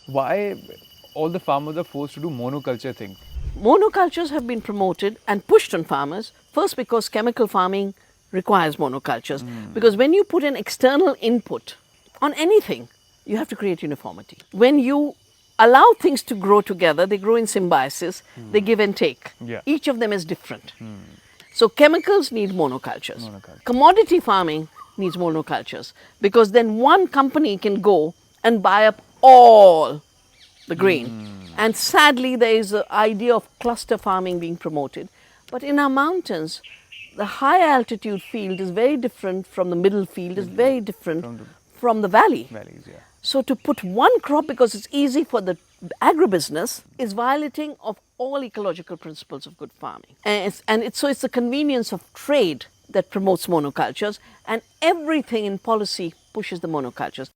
why all the farmers are forced to do monoculture thing? Monocultures have been promoted and pushed on farmers, first because chemical farming requires monocultures. Because when you put an external input on anything, you have to create uniformity. When you allow things to grow together, they grow in symbiosis, they give and take. Yeah. Each of them is different. So chemicals need monocultures. Monoculture. Commodity farming needs monocultures because then one company can go and buy up all the grain. And sadly, there is the idea of cluster farming being promoted. But in our mountains, the high altitude field is very different from the middle field, is very different from the valley. Valleys, yeah. So to put one crop because it's easy for the agribusiness is violating of all ecological principles of good farming. So it's the convenience of trade that promotes monocultures, and everything in policy pushes the monocultures.